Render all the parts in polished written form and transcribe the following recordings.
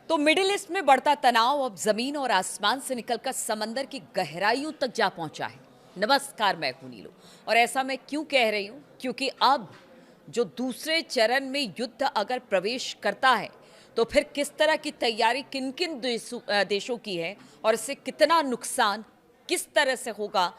तो middle east में बढ़ता तनाव अब जमीन और आसमान से निकलकर समंदर की गहराइयों तक जा पहुंचा है। नमस्कार, मैं हूं नीलू। और ऐसा मैं क्यों कह रही हूं? क्योंकि अब जो दूसरे चरण में युद्ध अगर प्रवेश करता है तो फिर किस तरह की तैयारी किन किन देशों की है और इससे कितना नुकसान किस तरह से होगा,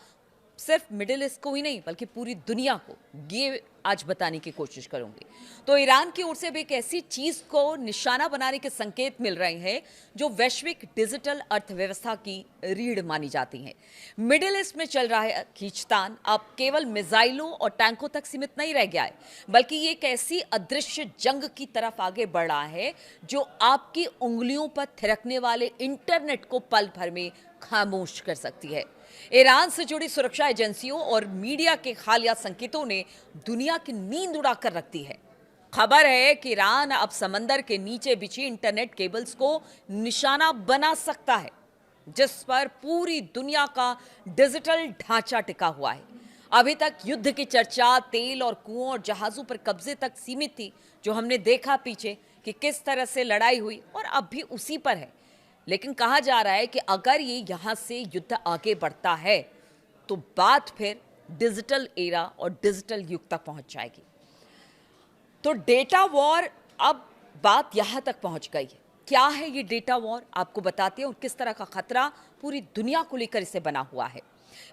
सिर्फ मिडिल ईस्ट को ही नहीं बल्कि पूरी दुनिया को, ये आज बताने की कोशिश करूंगी। तो ईरान की ओर से भी एक ऐसी चीज को निशाना बनाने के संकेत मिल रहे हैं जो वैश्विक डिजिटल अर्थव्यवस्था की रीढ़ मानी जाती है। मिडिल ईस्ट में चल रहा है खींचतान अब केवल मिसाइलों और टैंकों तक सीमित नहीं रह गया है, बल्कि ये एक ऐसी अदृश्य जंग की तरफ आगे बढ़ रहा है जो आपकी उंगलियों पर थिरकने वाले इंटरनेट को पल भर में खामोश कर सकती है। ईरान से जुड़ी सुरक्षा एजेंसियों और मीडिया के हालिया संकेतों ने दुनिया की नींद उड़ाकर रख दी है। खबर है कि ईरान अब समंदर के नीचे बिछी इंटरनेट केबल्स को निशाना बना सकता है, जिस पर पूरी दुनिया का डिजिटल ढांचा टिका हुआ है। अभी तक युद्ध की चर्चा तेल और कुओं और जहाजों पर कब्जे तक सीमित थी, जो हमने देखा पीछे कि किस तरह से लड़ाई हुई, और अब भी उसी पर है। लेकिन कहा जा रहा है कि अगर ये यहां से युद्ध आगे बढ़ता है तो बात फिर डिजिटल एरा और डिजिटल युग तक पहुंच जाएगी। तो डेटा वॉर, अब बात यहां तक पहुंच गई है। क्या है ये डेटा वॉर, आपको बताते हैं, और किस तरह का खतरा पूरी दुनिया को लेकर इसे बना हुआ है।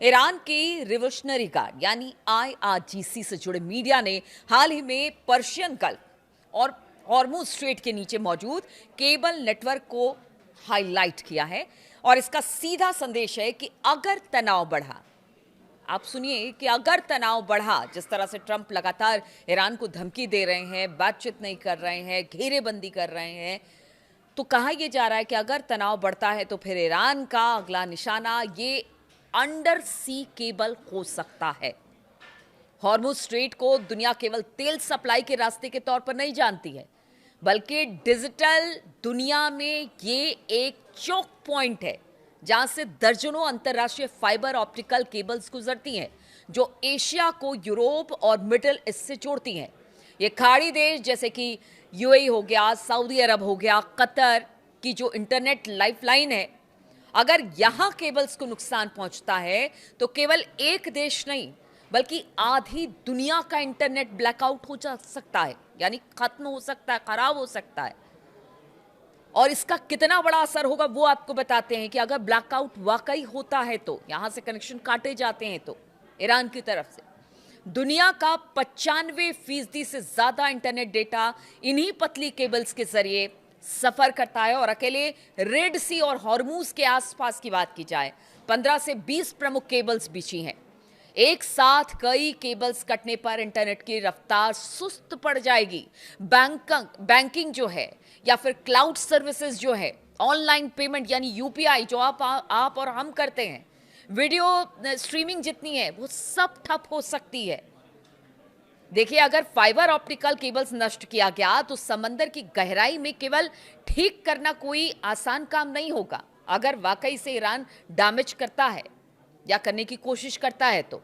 ईरान की रिवोल्यूशनरी गार्ड यानी IRGC से जुड़े मीडिया ने हाल ही में पर्शियन गल्फ और हॉर्मुज स्ट्रेट के नीचे मौजूद केबल नेटवर्क को हाईलाइट किया है, और इसका सीधा संदेश है कि अगर तनाव बढ़ा, आप सुनिए, कि अगर तनाव बढ़ा, जिस तरह से ट्रंप लगातार ईरान को धमकी दे रहे हैं, बातचीत नहीं कर रहे हैं, घेरेबंदी कर रहे हैं, तो कहा यह जा रहा है कि अगर तनाव बढ़ता है तो फिर ईरान का अगला निशाना ये अंडर सी केबल हो सकता है। हॉर्मुज स्ट्रेट को दुनिया केवल तेल सप्लाई के रास्ते के तौर पर नहीं जानती है, बल्कि डिजिटल दुनिया में ये एक चोक पॉइंट है जहां से दर्जनों अंतरराष्ट्रीय फाइबर ऑप्टिकल केबल्स गुजरती हैं, जो एशिया को यूरोप और मिडिल ईस्ट से जोड़ती हैं। ये खाड़ी देश जैसे कि UAE हो गया, सऊदी अरब हो गया, कतर की जो इंटरनेट लाइफलाइन है, अगर यहां केबल्स को नुकसान पहुंचता है तो केवल एक देश नहीं बल्कि आधी दुनिया का इंटरनेट ब्लैकआउट हो जा सकता है, यानी खत्म हो सकता है, खराब हो सकता है। और इसका कितना बड़ा असर होगा वो आपको बताते हैं कि अगर ब्लैकआउट वाकई होता है तो यहां से कनेक्शन काटे जाते हैं तो ईरान की तरफ से दुनिया का 95% से ज्यादा इंटरनेट डेटा इन्हीं पतली केबल्स के जरिए सफर करता है। और अकेले रेड सी और हॉर्मुज के आसपास की बात की जाए, 15 से 20 प्रमुख केबल्स बिछी हैं। एक साथ कई केबल्स कटने पर इंटरनेट की रफ्तार सुस्त पड़ जाएगी। बैंकिंग जो है या फिर क्लाउड सर्विसेज जो है, ऑनलाइन पेमेंट यानी UPI जो आप और हम करते हैं, वीडियो स्ट्रीमिंग जितनी है, वो सब ठप हो सकती है। देखिए, अगर फाइबर ऑप्टिकल केबल्स नष्ट किया गया तो समंदर की गहराई में केवल ठीक करना कोई आसान काम नहीं होगा। अगर वाकई से ईरान डैमेज करता है या करने की कोशिश करता है तो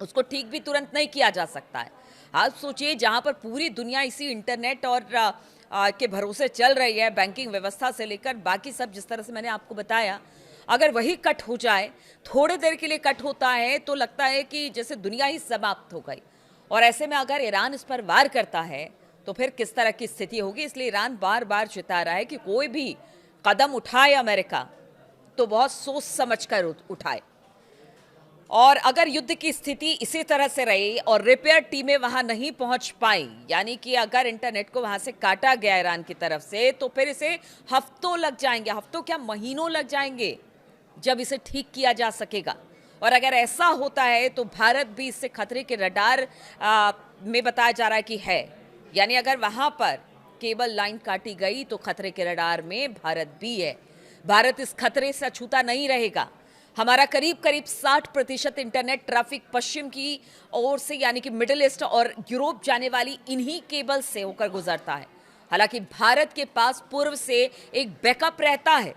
उसको ठीक भी तुरंत नहीं किया जा सकता है। आप सोचिए, जहां पर पूरी दुनिया इसी इंटरनेट और के भरोसे चल रही है, बैंकिंग व्यवस्था से लेकर बाकी सब, जिस तरह से मैंने आपको बताया, अगर वही कट हो जाए, थोड़ी देर के लिए कट होता है तो लगता है कि जैसे दुनिया ही समाप्त हो गई। और ऐसे में अगर ईरान इस पर वार करता है तो फिर किस तरह की स्थिति होगी। इसलिए ईरान बार बार चिता रहा है कि कोई भी कदम उठाए अमेरिका तो बहुत सोच समझ कर उठाए। और अगर युद्ध की स्थिति इसी तरह से रही और रिपेयर टीमें वहां नहीं पहुंच पाई, यानी कि अगर इंटरनेट को वहां से काटा गया ईरान की तरफ से, तो फिर इसे हफ्तों लग जाएंगे, हफ्तों क्या महीनों लग जाएंगे जब इसे ठीक किया जा सकेगा। और अगर ऐसा होता है तो भारत भी इससे खतरे के रडार में बताया जा रहा है कि है, यानी अगर वहां पर केबल लाइन काटी गई तो खतरे के रडार में भारत भी है। भारत इस खतरे से अछूता नहीं रहेगा। हमारा करीब करीब 60% इंटरनेट ट्रैफिक पश्चिम की ओर से यानी कि मिडिल ईस्ट और यूरोप जाने वाली इन्हीं केबल से होकर गुजरता है। हालांकि भारत के पास पूर्व से एक बैकअप रहता है,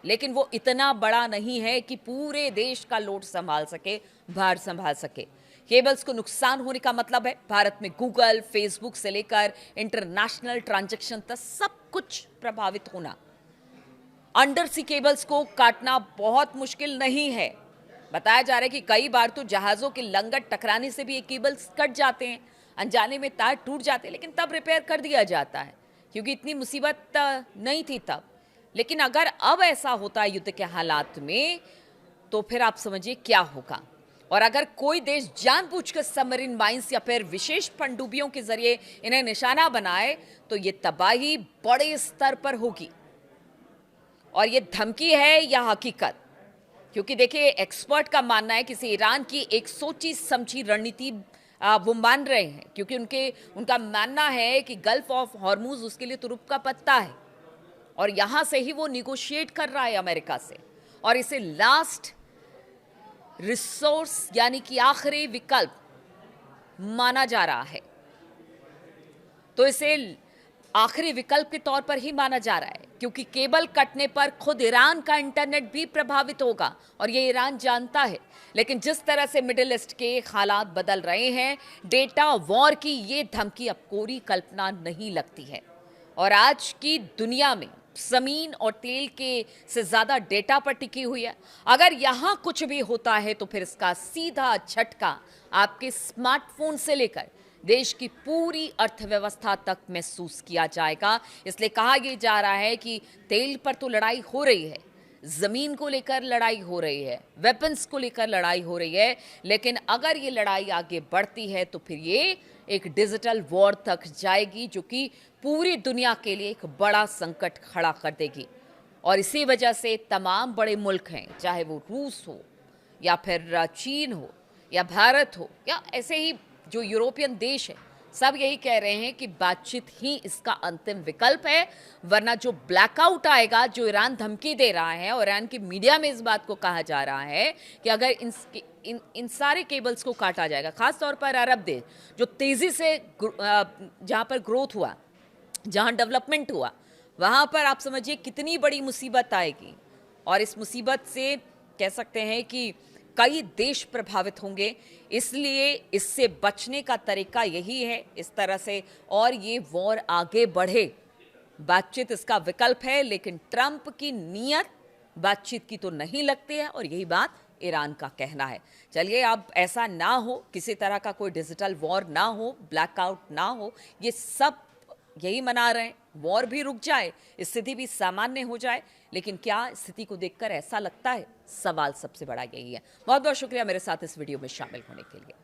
लेकिन वो इतना बड़ा नहीं है कि पूरे देश का लोड संभाल सके, भार संभाल सके। केबल्स को नुकसान होने का मतलब है भारत में गूगल, फेसबुक से लेकर इंटरनेशनल ट्रांजैक्शन तक सब कुछ प्रभावित होना। अंडर सी केबल्स को काटना बहुत मुश्किल नहीं है। बताया जा रहा है कि कई बार तो जहाज़ों के लंगट टकराने से भी ये केबल्स कट जाते हैं, अनजाने में तार टूट जाते हैं, लेकिन तब रिपेयर कर दिया जाता है क्योंकि इतनी मुसीबत नहीं थी तब। लेकिन अगर अब ऐसा होता है युद्ध के हालात में, तो फिर आप समझिए क्या होगा। और अगर कोई देश जानबूझकर सबमरीन माइंस या फिर विशेष पनडुब्बियों के जरिए इन्हें निशाना बनाए, तो ये तबाही बड़े स्तर पर होगी। और ये धमकी है या हकीकत? क्योंकि देखिए, एक्सपर्ट का मानना है कि इसे ईरान की एक सोची समझी रणनीति वो मान रहे हैं, क्योंकि उनका मानना है कि गल्फ ऑफ हॉर्मुज उसके लिए तुरुप का पत्ता है और यहां से ही वो निगोशिएट कर रहा है अमेरिका से, और इसे लास्ट रिसोर्स यानी कि आखिरी विकल्प माना जा रहा है। तो इसे आखिरी विकल्प के तौर पर ही माना जा रहा है क्योंकि केबल कटने पर खुद ईरान का इंटरनेट भी प्रभावित होगा और ये ईरान जानता है। लेकिन जिस तरह से मिडिल ईस्ट के हालात बदल रहे हैं, डेटा वॉर की ये धमकी अब कोरी कल्पना नहीं लगती है। और आज की दुनिया में जमीन और तेल के से ज्यादा डेटा पर टिकी हुई है। अगर यहां कुछ भी होता है तो फिर इसका सीधा झटका आपके स्मार्टफोन से लेकर देश की पूरी अर्थव्यवस्था तक महसूस किया जाएगा। इसलिए कहा यह जा रहा है कि तेल पर तो लड़ाई हो रही है, जमीन को लेकर लड़ाई हो रही है, वेपन्स को लेकर लड़ाई हो रही है, लेकिन अगर ये लड़ाई आगे बढ़ती है तो फिर ये एक डिजिटल वॉर तक जाएगी जो कि पूरी दुनिया के लिए एक बड़ा संकट खड़ा कर देगी। और इसी वजह से तमाम बड़े मुल्क हैं, चाहे वो रूस हो या फिर चीन हो या भारत हो या ऐसे ही जो यूरोपियन देश है, सब यही कह रहे हैं कि बातचीत ही इसका अंतिम विकल्प है। वरना जो ब्लैकआउट आएगा, जो ईरान धमकी दे रहा है और ईरान की मीडिया में इस बात को कहा जा रहा है कि अगर इन सारे केबल्स को काटा जाएगा, खास तौर पर अरब देश जो तेजी से जहां पर ग्रोथ हुआ, जहां डेवलपमेंट हुआ, वहां पर आप समझिए कितनी बड़ी मुसीबत आएगी। और इस मुसीबत से कह सकते हैं कि कई देश प्रभावित होंगे। इसलिए इससे बचने का तरीका यही है इस तरह से, और ये वॉर आगे बढ़े, बातचीत इसका विकल्प है। लेकिन ट्रंप की नीयत बातचीत की तो नहीं लगती है और यही बात ईरान का कहना है। चलिए, अब ऐसा ना हो, किसी तरह का कोई डिजिटल वॉर ना हो, ब्लैकआउट ना हो, ये सब यही मना रहे हैं। वॉर भी रुक जाए, स्थिति भी सामान्य हो जाए, लेकिन क्या स्थिति को देखकर ऐसा लगता है? सवाल सबसे बड़ा यही है। बहुत बहुत शुक्रिया मेरे साथ इस वीडियो में शामिल होने के लिए।